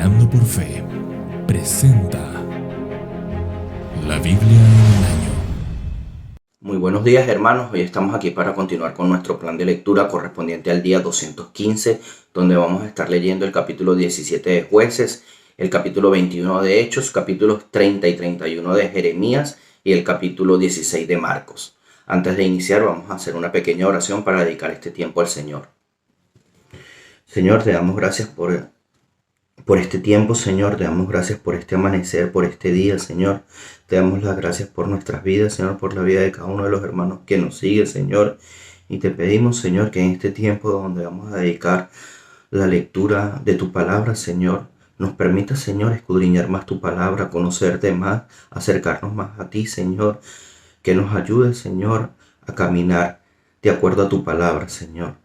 Caminando por Fe presenta la Biblia en un año. Muy buenos días, hermanos. Hoy estamos aquí para continuar con nuestro plan de lectura correspondiente al día 215, donde vamos a estar leyendo el capítulo 17 de Jueces, el capítulo 21 de Hechos, capítulos 30 y 31 de Jeremías y el capítulo 16 de Marcos. Antes de iniciar, vamos a hacer una pequeña oración para dedicar este tiempo al Señor. Señor, te damos gracias por este tiempo, Señor. Te damos gracias por este amanecer, por este día, Señor. Te damos las gracias por nuestras vidas, Señor, por la vida de cada uno de los hermanos que nos sigue, Señor. Y te pedimos, Señor, que en este tiempo donde vamos a dedicar la lectura de tu palabra, Señor, nos permita, Señor, escudriñar más tu palabra, conocerte más, acercarnos más a ti, Señor. Que nos ayude, Señor, a caminar de acuerdo a tu palabra, Señor.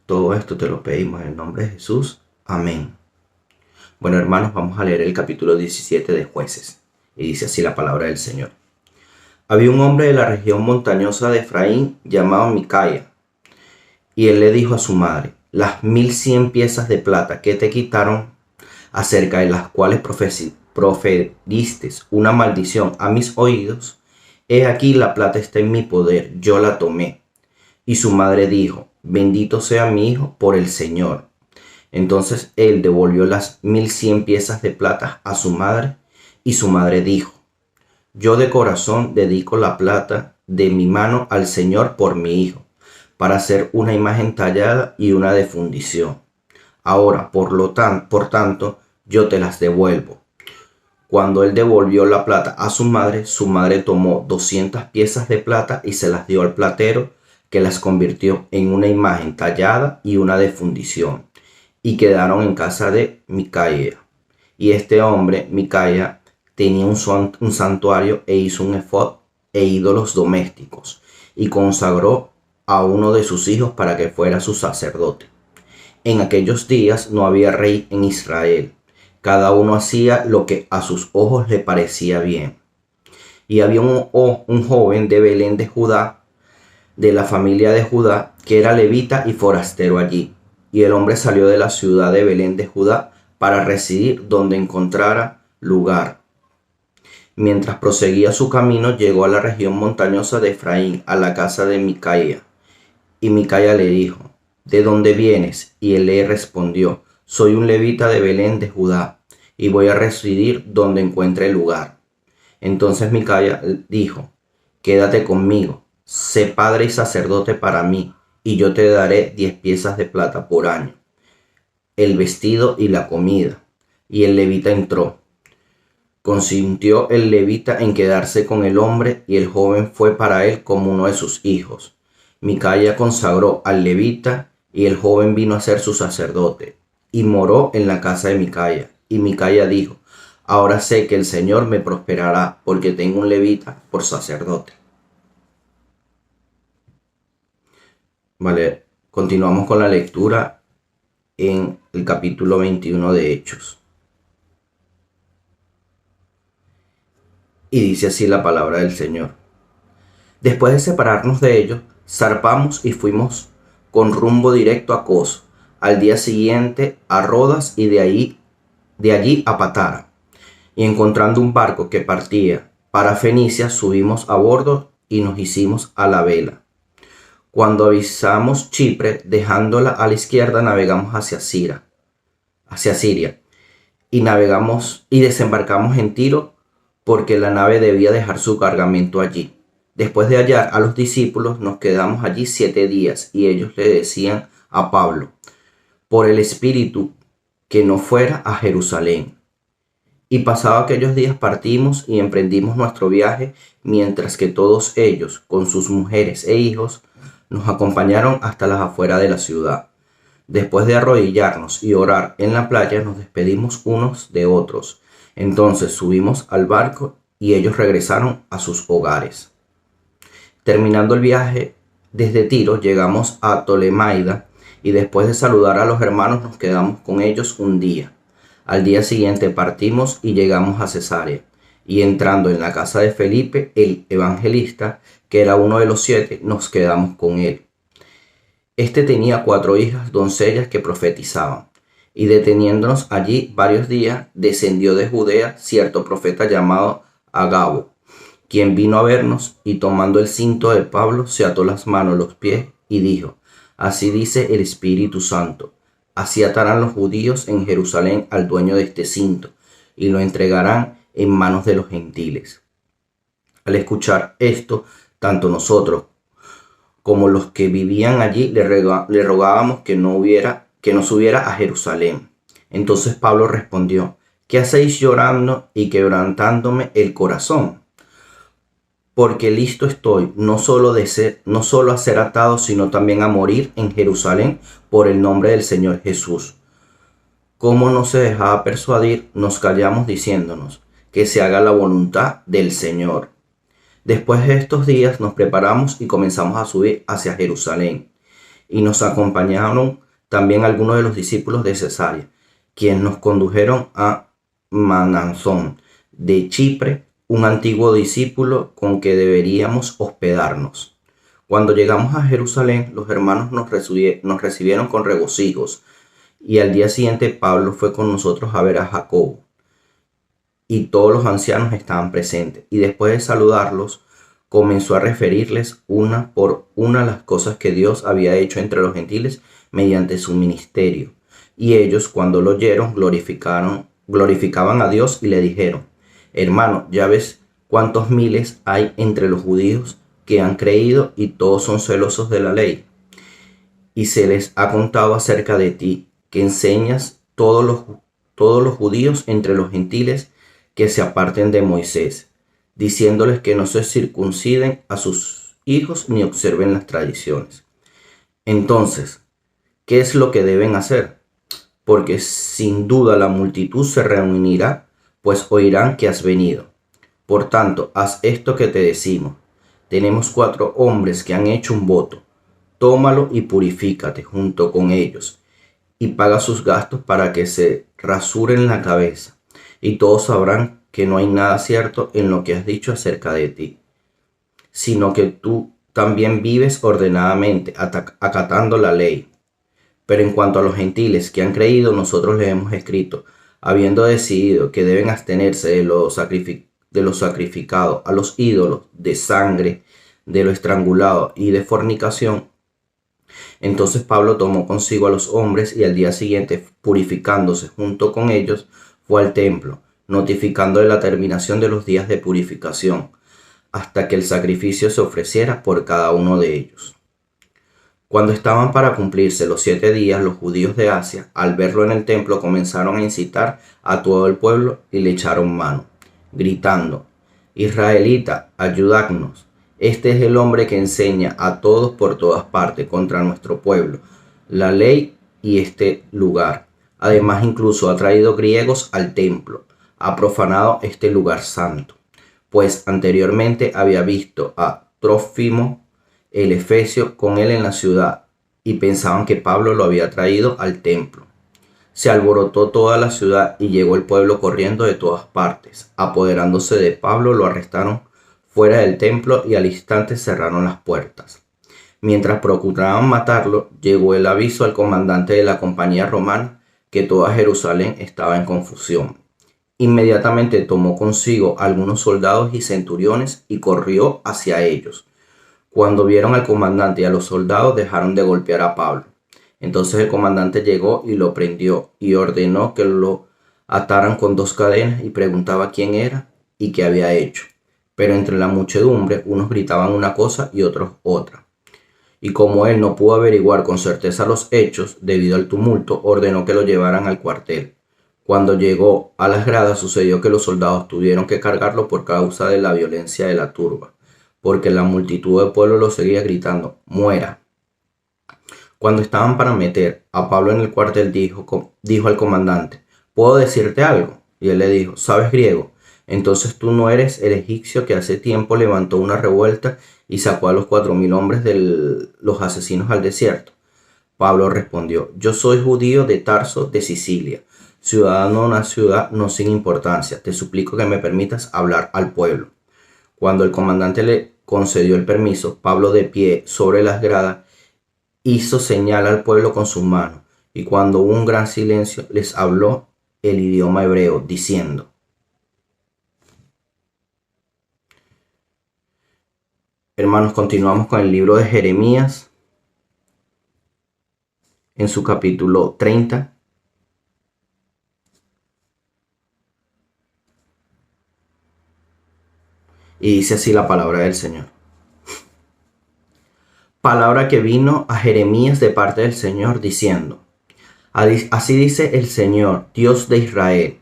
Todo esto te lo pedimos en el nombre de Jesús. Amén. Bueno, hermanos, vamos a leer el capítulo 17 de Jueces. Y dice así la palabra del Señor. Había un hombre de la región montañosa de Efraín llamado Micaía. Y él le dijo a su madre: las 1100 piezas de plata que te quitaron, acerca de las cuales proferiste una maldición a mis oídos, he aquí la plata está en mi poder, yo la tomé. Y su madre dijo: bendito sea mi hijo por el Señor. Entonces él devolvió las 1100 piezas de plata a su madre, y su madre dijo: yo de corazón dedico la plata de mi mano al Señor por mi hijo, para hacer una imagen tallada y una de fundición. Ahora, por tanto, yo te las devuelvo. Cuando él devolvió la plata a su madre tomó 200 piezas de plata y se las dio al platero, que las convirtió en una imagen tallada y una de fundición, y quedaron en casa de Micaía. Y este hombre, Micaía, tenía un santuario e hizo un efod e ídolos domésticos, y consagró a uno de sus hijos para que fuera su sacerdote. En aquellos días no había rey en Israel. Cada uno hacía lo que a sus ojos le parecía bien. Y había un joven de Belén de Judá, de la familia de Judá, que era levita y forastero allí. Y el hombre salió de la ciudad de Belén de Judá para residir donde encontrara lugar. Mientras proseguía su camino, llegó a la región montañosa de Efraín, a la casa de Micaía. Y Micaía le dijo: ¿de dónde vienes? Y él le respondió: soy un levita de Belén de Judá, y voy a residir donde encuentre lugar. Entonces Micaía dijo: quédate conmigo, sé padre y sacerdote para mí, y yo te daré 10 piezas de plata por año, el vestido y la comida. Y el levita entró. Consintió el levita en quedarse con el hombre, y el joven fue para él como uno de sus hijos. Micaía consagró al levita, y el joven vino a ser su sacerdote, y moró en la casa de Micaía. Y Micaía dijo: ahora sé que el Señor me prosperará, porque tengo un levita por sacerdote. Vale, continuamos con la lectura en el capítulo 21 de Hechos. Y dice así la palabra del Señor. Después de separarnos de ellos, zarpamos y fuimos con rumbo directo a Cos, al día siguiente a Rodas y de allí a Patara. Y encontrando un barco que partía para Fenicia, subimos a bordo y nos hicimos a la vela. Cuando avisamos Chipre, dejándola a la izquierda, navegamos hacia Siria, y desembarcamos en Tiro, porque la nave debía dejar su cargamento allí. Después de hallar a los discípulos, nos quedamos allí 7 días, y ellos le decían a Pablo, por el Espíritu, que no fuera a Jerusalén. Y pasados aquellos días partimos y emprendimos nuestro viaje, mientras que todos ellos, con sus mujeres e hijos, nos acompañaron hasta las afueras de la ciudad. Después de arrodillarnos y orar en la playa, nos despedimos unos de otros. Entonces subimos al barco y ellos regresaron a sus hogares. Terminando el viaje desde Tiro, llegamos a Tolemaida, y después de saludar a los hermanos nos quedamos con ellos un día. Al día siguiente partimos y llegamos a Cesarea, y entrando en la casa de Felipe, el evangelista, que era uno de los 7, nos quedamos con él. Este tenía 4 hijas doncellas que profetizaban. Y deteniéndonos allí varios días, descendió de Judea cierto profeta llamado Agabo, quien vino a vernos y tomando el cinto de Pablo se ató las manos, los pies y dijo: Así dice el Espíritu Santo, así atarán los judíos en Jerusalén al dueño de este cinto y lo entregarán en manos de los gentiles. Al escuchar esto, tanto nosotros como los que vivían allí le rogábamos que no subiera a Jerusalén. Entonces Pablo respondió: ¿Qué hacéis llorando y quebrantándome el corazón? Porque listo estoy, no solo a ser atado, sino también a morir en Jerusalén por el nombre del Señor Jesús. Como no se dejaba persuadir, nos callamos diciéndonos: que se haga la voluntad del Señor. Después de estos días nos preparamos y comenzamos a subir hacia Jerusalén. Y nos acompañaron también algunos de los discípulos de Cesarea, quienes nos condujeron a Manansón de Chipre, un antiguo discípulo con que deberíamos hospedarnos. Cuando llegamos a Jerusalén, los hermanos nos recibieron con regocijos, y al día siguiente Pablo fue con nosotros a ver a Jacobo, y todos los ancianos estaban presentes, y después de saludarlos, comenzó a referirles una por una las cosas que Dios había hecho entre los gentiles mediante su ministerio. Y ellos, cuando lo oyeron, glorificaban a Dios y le dijeron: Hermano, ya ves cuántos miles hay entre los judíos que han creído y todos son celosos de la ley. Y se les ha contado acerca de ti, que enseñas todos los judíos entre los gentiles que se aparten de Moisés, diciéndoles que no se circunciden a sus hijos ni observen las tradiciones. Entonces, ¿qué es lo que deben hacer? Porque sin duda la multitud se reunirá, pues oirán que has venido. Por tanto, haz esto que te decimos. Tenemos 4 hombres que han hecho un voto. Tómalo y purifícate junto con ellos, y paga sus gastos para que se rasuren la cabeza, y todos sabrán que no hay nada cierto en lo que has dicho acerca de ti, sino que tú también vives ordenadamente, acatando la ley. Pero en cuanto a los gentiles que han creído, nosotros les hemos escrito, habiendo decidido que deben abstenerse de lo sacrificado a los ídolos, de sangre, de lo estrangulado y de fornicación. Entonces Pablo tomó consigo a los hombres y al día siguiente, purificándose junto con ellos, fue al templo, notificando la terminación de los días de purificación, hasta que el sacrificio se ofreciera por cada uno de ellos. Cuando estaban para cumplirse los 7 días, los judíos de Asia, al verlo en el templo, comenzaron a incitar a todo el pueblo y le echaron mano, gritando: Israelita, ayudadnos. Este es el hombre que enseña a todos por todas partes contra nuestro pueblo, la ley y este lugar. Además, incluso ha traído griegos al templo, ha profanado este lugar santo. Pues anteriormente había visto a Trófimo el efesio con él en la ciudad, y pensaban que Pablo lo había traído al templo. Se alborotó toda la ciudad y llegó el pueblo corriendo de todas partes. Apoderándose de Pablo, lo arrestaron fuera del templo y al instante cerraron las puertas. Mientras procuraban matarlo, llegó el aviso al comandante de la compañía romana que toda Jerusalén estaba en confusión. Inmediatamente tomó consigo algunos soldados y centuriones y corrió hacia ellos. Cuando vieron al comandante y a los soldados, dejaron de golpear a Pablo. Entonces el comandante llegó y lo prendió y ordenó que lo ataran con 2 cadenas y preguntaba quién era y qué había hecho. Pero entre la muchedumbre unos gritaban una cosa y otros otra. Y como él no pudo averiguar con certeza los hechos debido al tumulto, ordenó que lo llevaran al cuartel. Cuando llegó a las gradas, sucedió que los soldados tuvieron que cargarlo por causa de la violencia de la turba, porque la multitud del pueblo lo seguía gritando: ¡muera! Cuando estaban para meter a Pablo en el cuartel, dijo al comandante: ¿puedo decirte algo? Y él le dijo: ¿sabes griego? Entonces tú no eres el egipcio que hace tiempo levantó una revuelta y sacó a los 4.000 hombres de los asesinos al desierto. Pablo respondió: yo soy judío de Tarso de Sicilia, ciudadano de una ciudad no sin importancia. Te suplico que me permitas hablar al pueblo. Cuando el comandante le concedió el permiso, Pablo, de pie sobre las gradas, hizo señal al pueblo con su mano, Y cuando hubo un gran silencio, les habló el idioma hebreo, diciendo: Hermanos, continuamos con el libro de Jeremías en su capítulo 30. Y dice así la palabra del Señor. Palabra que vino a Jeremías de parte del Señor diciendo: Así dice el Señor, Dios de Israel: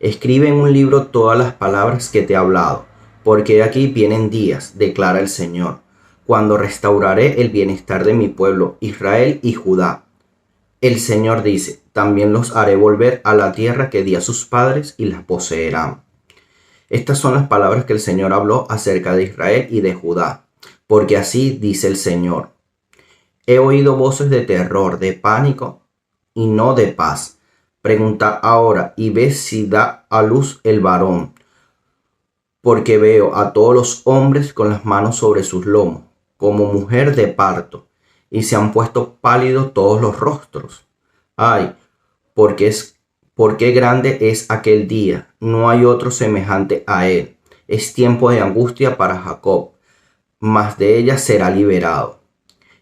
escribe en un libro todas las palabras que te he hablado, porque aquí vienen días, declara el Señor, cuando restauraré el bienestar de mi pueblo, Israel y Judá. El Señor dice: también los haré volver a la tierra que di a sus padres y las poseerán. Estas son las palabras que el Señor habló acerca de Israel y de Judá, porque así dice el Señor: he oído voces de terror, de pánico y no de paz. Pregunta ahora y ve si da a luz el varón, porque veo a todos los hombres con las manos sobre sus lomos, como mujer de parto, y se han puesto pálidos todos los rostros. Ay, porque grande es aquel día, no hay otro semejante a él. Es tiempo de angustia para Jacob, mas de ella será liberado.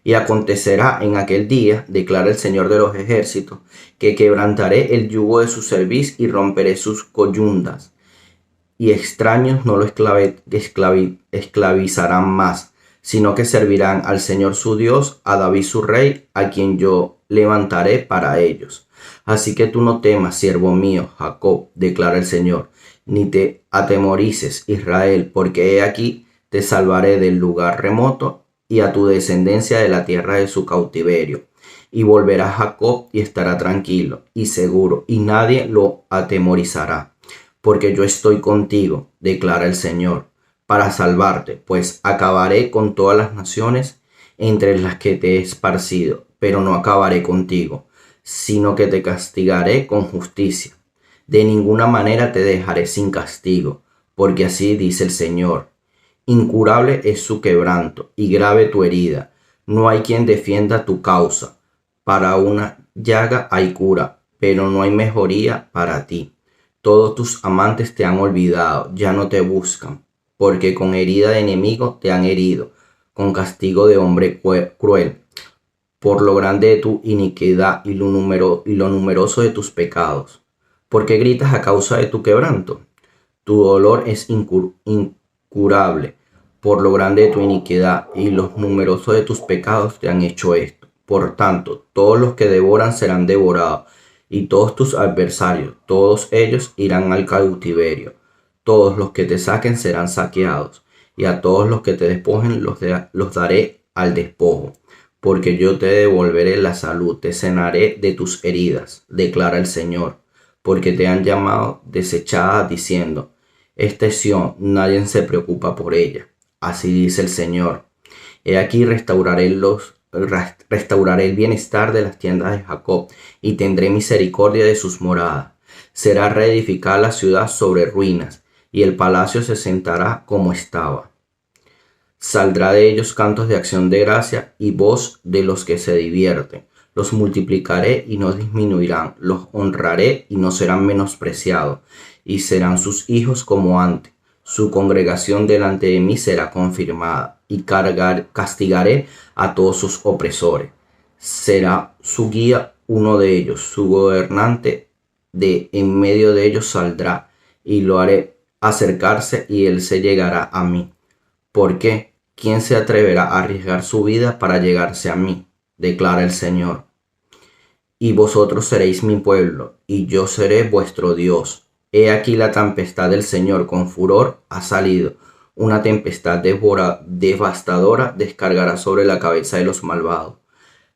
Y acontecerá en aquel día, declara el Señor de los ejércitos, que quebrantaré el yugo de su cerviz y romperé sus coyundas. Y extraños no lo esclavizarán más, sino que servirán al Señor su Dios, a David su rey, a quien yo levantaré para ellos. Así que tú no temas, siervo mío, Jacob, declara el Señor, ni te atemorices, Israel, porque he aquí te salvaré del lugar remoto y a tu descendencia de la tierra de su cautiverio. Y volverá Jacob y estará tranquilo y seguro, y nadie lo atemorizará, porque yo estoy contigo, declara el Señor, para salvarte, pues acabaré con todas las naciones entre las que te he esparcido, pero no acabaré contigo, sino que te castigaré con justicia. De ninguna manera te dejaré sin castigo, porque así dice el Señor: incurable es su quebranto y grave tu herida. No hay quien defienda tu causa. Para una llaga hay cura, pero no hay mejoría para ti. Todos tus amantes te han olvidado, ya no te buscan, porque con herida de enemigo te han herido, con castigo de hombre cruel, por lo grande de tu iniquidad y lo numeroso de tus pecados. ¿Por qué gritas a causa de tu quebranto? Tu dolor es incurable, por lo grande de tu iniquidad y los numerosos de tus pecados te han hecho esto. Por tanto, todos los que devoran serán devorados, y todos tus adversarios, todos ellos irán al cautiverio. Todos los que te saquen serán saqueados, y a todos los que te despojen los daré al despojo. Porque yo te devolveré la salud, te sanaré de tus heridas, declara el Señor. Porque te han llamado desechada, diciendo: esta es Sión, nadie se preocupa por ella. Así dice el Señor: he aquí restauraré el bienestar de las tiendas de Jacob, y tendré misericordia de sus moradas. Será reedificada la ciudad sobre ruinas, y el palacio se sentará como estaba. Saldrá de ellos cantos de acción de gracia y voz de los que se divierten. Los multiplicaré y no disminuirán, los honraré y no serán menospreciados, y serán sus hijos como antes. Su congregación delante de mí será confirmada, y castigaré a todos sus opresores. Será su guía uno de ellos, su gobernante de en medio de ellos saldrá, y lo haré acercarse, y él se llegará a mí. ¿Por qué? ¿Quién se atreverá a arriesgar su vida para llegarse a mí? Declara el Señor. Y vosotros seréis mi pueblo, y yo seré vuestro Dios. He aquí la tempestad del Señor con furor ha salido. Una tempestad devastadora descargará sobre la cabeza de los malvados.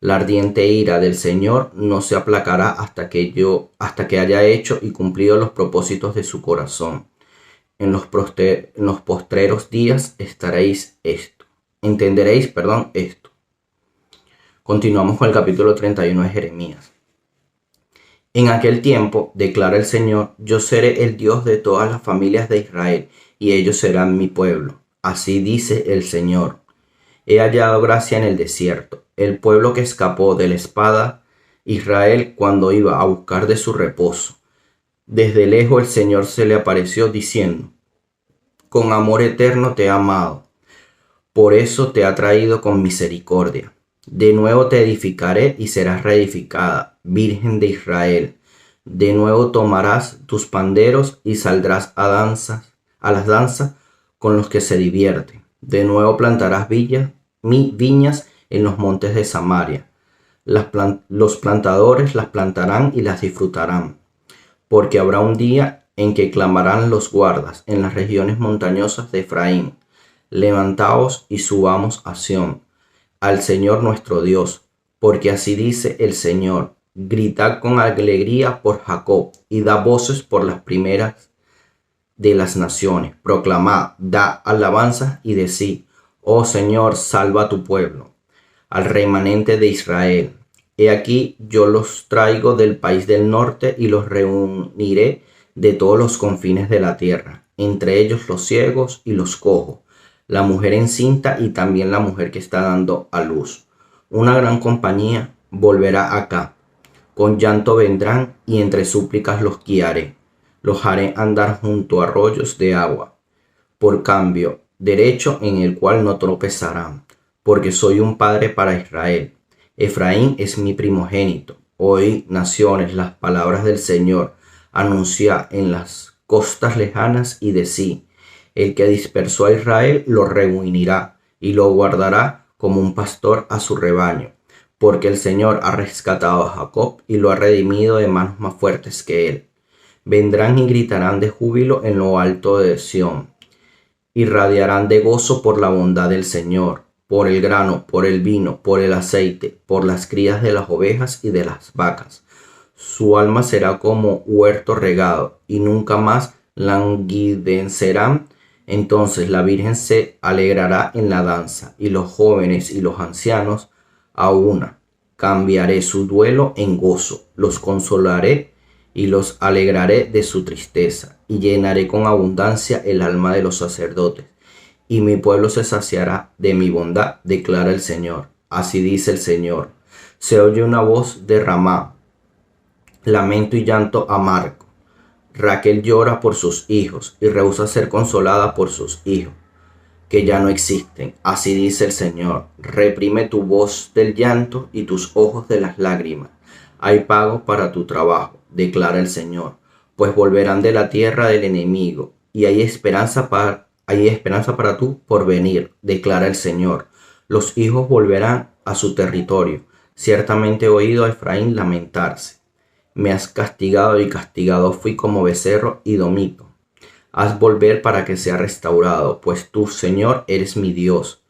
La ardiente ira del Señor no se aplacará hasta que haya hecho y cumplido los propósitos de su corazón. En los postreros días entenderéis esto. Continuamos con el capítulo 31 de Jeremías. En aquel tiempo, declara el Señor, yo seré el Dios de todas las familias de Israel, y ellos serán mi pueblo. Así dice el Señor. He hallado gracia en el desierto, el pueblo que escapó de la espada Israel cuando iba a buscar de su reposo. Desde lejos el Señor se le apareció diciendo: con amor eterno te he amado, por eso te ha traído con misericordia. De nuevo te edificaré y serás reedificada, Virgen de Israel. De nuevo tomarás tus panderos y saldrás a las danzas con los que se divierten. De nuevo plantarás viñas en los montes de Samaria. Los plantadores las plantarán y las disfrutarán, porque habrá un día en que clamarán los guardas en las regiones montañosas de Efraín: levantaos y subamos a Sión, al Señor nuestro Dios, porque así dice el Señor: gritad con alegría por Jacob y da voces por las primeras de las naciones. Proclamad, da alabanzas y decid: oh Señor, salva a tu pueblo, al remanente de Israel. He aquí yo los traigo del país del norte y los reuniré de todos los confines de la tierra, entre ellos los ciegos y los cojos, la mujer encinta y también la mujer que está dando a luz. Una gran compañía volverá acá. Con llanto vendrán y entre súplicas los guiaré. Los haré andar junto a arroyos de agua, por cambio derecho en el cual no tropezarán, porque soy un padre para Israel. Efraín es mi primogénito. Oí, naciones, las palabras del Señor. Anuncia en las costas lejanas y decí: el que dispersó a Israel lo reunirá y lo guardará como un pastor a su rebaño, porque el Señor ha rescatado a Jacob y lo ha redimido de manos más fuertes que él. Vendrán y gritarán de júbilo en lo alto de Sión, irradiarán de gozo por la bondad del Señor, por el grano, por el vino, por el aceite, por las crías de las ovejas y de las vacas. Su alma será como huerto regado, y nunca más languidecerán. Entonces la Virgen se alegrará en la danza, y los jóvenes y los ancianos a una. Cambiaré su duelo en gozo, los consolaré y los alegraré de su tristeza, y llenaré con abundancia el alma de los sacerdotes, y mi pueblo se saciará de mi bondad, declara el Señor. Así dice el Señor. Se oye una voz de Ramá, lamento y llanto amargo. Raquel llora por sus hijos y rehúsa ser consolada por sus hijos, que ya no existen. Así dice el Señor. Reprime tu voz del llanto y tus ojos de las lágrimas. Hay pago para tu trabajo, declara el Señor, pues volverán de la tierra del enemigo, y hay esperanza para tu porvenir, declara el Señor. Los hijos volverán a su territorio. Ciertamente he oído a Efraín lamentarse. Me has castigado y castigado fui como becerro y domito. Haz volver para que sea restaurado, pues tú, Señor, eres mi Dios.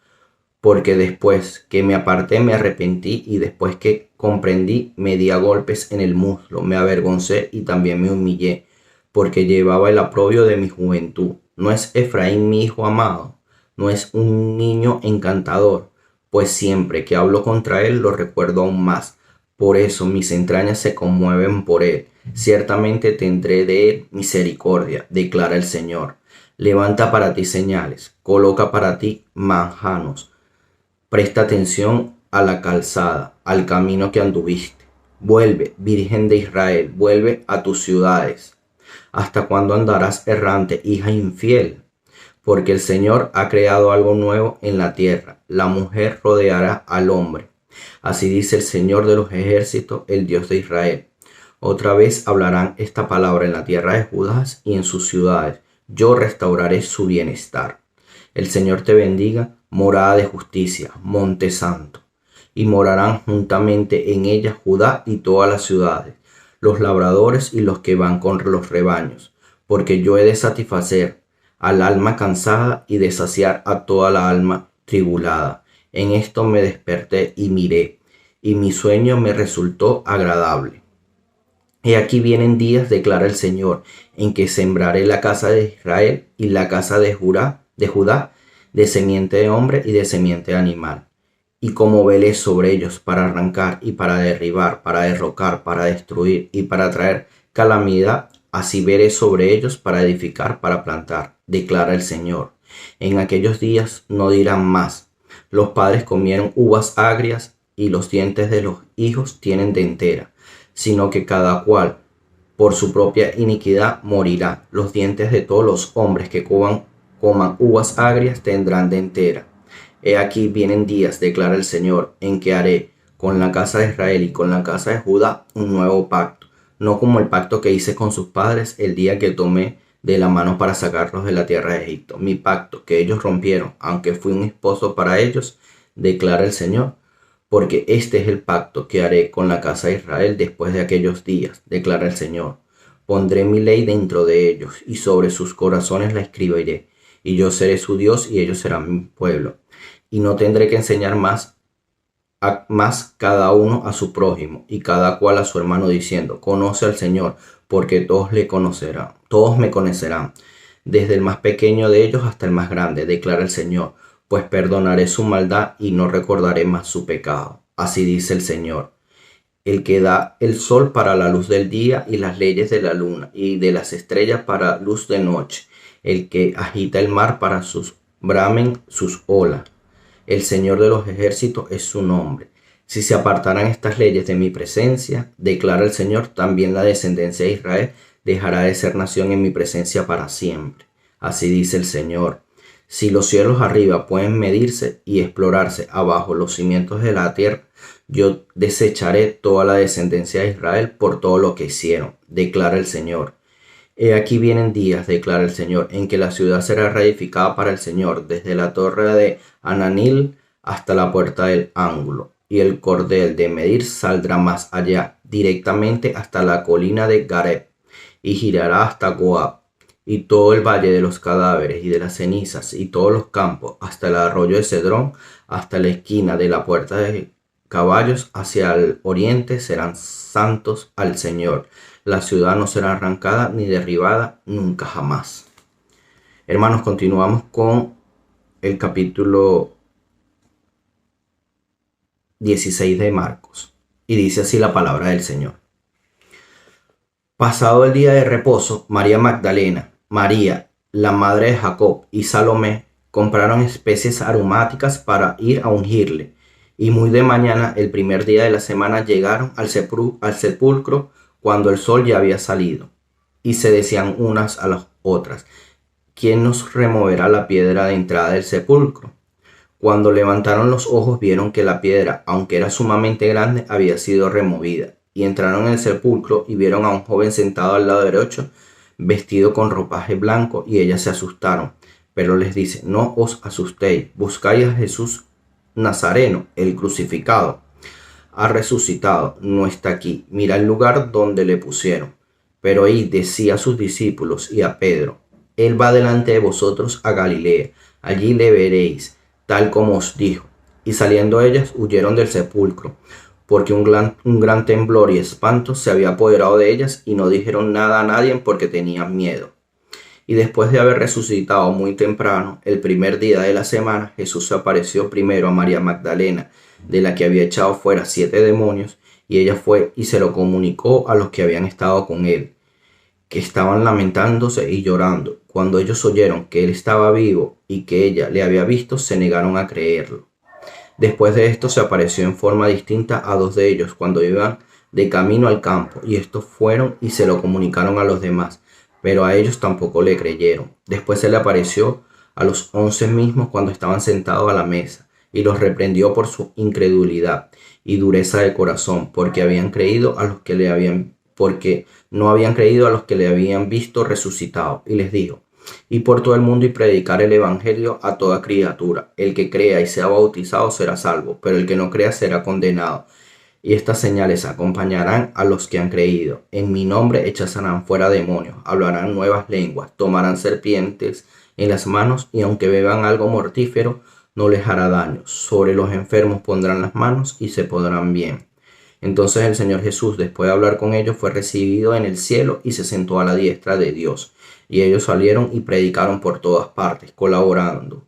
Porque después que me aparté me arrepentí, y después que comprendí me di a golpes en el muslo, me avergoncé y también me humillé, porque llevaba el oprobio de mi juventud. ¿No es Efraín mi hijo amado? ¿No es un niño encantador? Pues siempre que hablo contra él lo recuerdo aún más. Por eso mis entrañas se conmueven por él. Ciertamente tendré de él misericordia, declara el Señor. Levanta para ti señales, coloca para ti manjanos. Presta atención a la calzada, al camino que anduviste. Vuelve, Virgen de Israel, vuelve a tus ciudades. ¿Hasta cuándo andarás errante, hija infiel? Porque el Señor ha creado algo nuevo en la tierra. La mujer rodeará al hombre. Así dice el Señor de los ejércitos, el Dios de Israel. Otra vez hablarán esta palabra en la tierra de Judá y en sus ciudades. Yo restauraré su bienestar. El Señor te bendiga, morada de justicia, monte santo. Y morarán juntamente en ella Judá y todas las ciudades, los labradores y los que van con los rebaños. Porque yo he de satisfacer al alma cansada y de saciar a toda la alma tribulada. En esto me desperté y miré, y mi sueño me resultó agradable. He aquí vienen días, declara el Señor, en que sembraré la casa de Israel y la casa de Judá, de semiente de hombre y de semiente de animal. Y como velé sobre ellos para arrancar y para derribar, para derrocar, para destruir y para traer calamidad, así veré sobre ellos para edificar, para plantar, declara el Señor. En aquellos días no dirán más: los padres comieron uvas agrias y los dientes de los hijos tienen dentera, sino que cada cual por su propia iniquidad morirá. Los dientes de todos los hombres que coman uvas agrias tendrán dentera. He aquí vienen días, declara el Señor, en que haré con la casa de Israel y con la casa de Judá un nuevo pacto, no como el pacto que hice con sus padres el día que tomé de la mano para sacarlos de la tierra de Egipto. Mi pacto que ellos rompieron, aunque fui un esposo para ellos, declara el Señor, porque este es el pacto que haré con la casa de Israel después de aquellos días, declara el Señor. Pondré mi ley dentro de ellos, y sobre sus corazones la escribiré, y yo seré su Dios, y ellos serán mi pueblo. Y no tendré que enseñar más cada uno a su prójimo, y cada cual a su hermano, diciendo, conoce al Señor, porque todos me conocerán, desde el más pequeño de ellos hasta el más grande, declara el Señor, pues perdonaré su maldad y no recordaré más su pecado. Así dice el Señor, el que da el sol para la luz del día y las leyes de la luna y de las estrellas para luz de noche, el que agita el mar para sus bramen sus olas. El Señor de los ejércitos es su nombre. Si se apartaran estas leyes de mi presencia, declara el Señor, también la descendencia de Israel dejará de ser nación en mi presencia para siempre. Así dice el Señor. Si los cielos arriba pueden medirse y explorarse abajo los cimientos de la tierra, yo desecharé toda la descendencia de Israel por todo lo que hicieron, declara el Señor. He aquí vienen días, declara el Señor, en que la ciudad será reedificada para el Señor, desde la torre de Ananil hasta la puerta del ángulo, y el cordel de medir saldrá más allá, directamente hasta la colina de Gareb, y girará hasta Goab, y todo el valle de los cadáveres y de las cenizas, y todos los campos, hasta el arroyo de Cedrón, hasta la esquina de la puerta de caballos hacia el oriente, serán santos al Señor. La ciudad no será arrancada ni derribada nunca jamás. Hermanos, continuamos con el capítulo 16 de Marcos. Y dice así la palabra del Señor. Pasado el día de reposo, María Magdalena, María, la madre de Jacob, y Salomé compraron especies aromáticas para ir a ungirle. Y muy de mañana, el primer día de la semana, llegaron al sepulcro cuando el sol ya había salido. Y se decían unas a las otras, ¿quién nos removerá la piedra de entrada del sepulcro? Cuando levantaron los ojos vieron que la piedra, aunque era sumamente grande, había sido removida. Y entraron en el sepulcro y vieron a un joven sentado al lado derecho, vestido con ropaje blanco, y ellas se asustaron. Pero les dice, no os asustéis, buscáis a Jesús Nazareno, el crucificado. Ha resucitado, no está aquí. Mira el lugar donde le pusieron. Pero ahí decía a sus discípulos y a Pedro, Él va delante de vosotros a Galilea, allí le veréis, tal como os dijo. Y saliendo ellas, huyeron del sepulcro, porque un gran temblor y espanto se había apoderado de ellas, y no dijeron nada a nadie porque tenían miedo. Y después de haber resucitado muy temprano, el primer día de la semana, Jesús se apareció primero a María Magdalena, de la que había echado fuera 7 demonios, y ella fue y se lo comunicó a los que habían estado con él, que estaban lamentándose y llorando. Cuando ellos oyeron que él estaba vivo y que ella le había visto, se negaron a creerlo. Después de esto se apareció en forma distinta a 2 de ellos cuando iban de camino al campo, y estos fueron y se lo comunicaron a los demás, pero a ellos tampoco le creyeron. Después se le apareció a los 11 mismos cuando estaban sentados a la mesa, y los reprendió por su incredulidad y dureza de corazón, porque no habían creído a los que le habían visto resucitado. Y les dijo, y por todo el mundo y predicar el evangelio a toda criatura. El que crea y sea bautizado será salvo, pero el que no crea será condenado. Y estas señales acompañarán a los que han creído. En mi nombre echarán fuera demonios, hablarán nuevas lenguas, tomarán serpientes en las manos, y aunque beban algo mortífero, no les hará daño. Sobre los enfermos pondrán las manos y se pondrán bien. Entonces el Señor Jesús, después de hablar con ellos, fue recibido en el cielo y se sentó a la diestra de Dios. Y ellos salieron y predicaron por todas partes, colaborando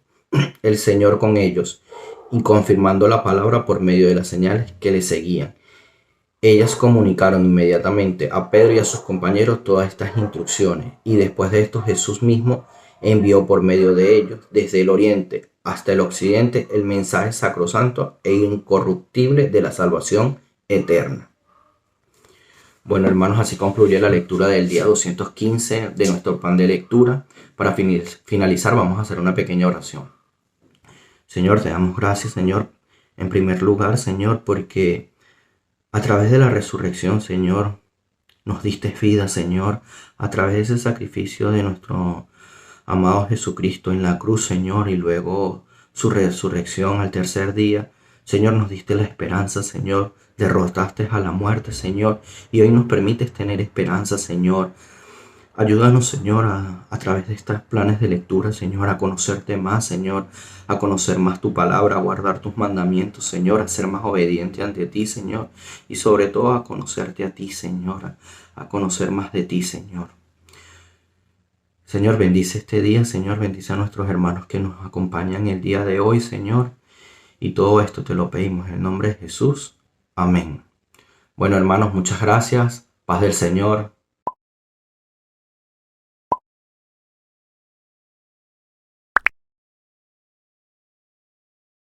el Señor con ellos y confirmando la palabra por medio de las señales que le seguían. Ellas comunicaron inmediatamente a Pedro y a sus compañeros todas estas instrucciones, y después de esto Jesús mismo envió por medio de ellos desde el oriente hasta el occidente el mensaje sacrosanto e incorruptible de la salvación eterna. Bueno, hermanos, así concluye la lectura del día 215 de nuestro plan de lectura. Para finalizar, vamos a hacer una pequeña oración. Señor, te damos gracias, Señor, en primer lugar, Señor, porque a través de la resurrección, Señor, nos diste vida, Señor, a través de ese sacrificio de nuestro amado Jesucristo en la cruz, Señor, y luego su resurrección al tercer día. Señor, nos diste la esperanza, Señor, derrotaste a la muerte, Señor, y hoy nos permites tener esperanza, Señor. Ayúdanos, Señor, a través de estos planes de lectura, Señor, a conocerte más, Señor, a conocer más tu palabra, a guardar tus mandamientos, Señor, a ser más obediente ante ti, Señor, y sobre todo a conocerte a ti, Señor, a conocer más de ti, Señor. Señor, bendice este día, Señor, bendice a nuestros hermanos que nos acompañan el día de hoy, Señor, y todo esto te lo pedimos en el nombre de Jesús. Amén. Bueno, hermanos, muchas gracias. Paz del Señor.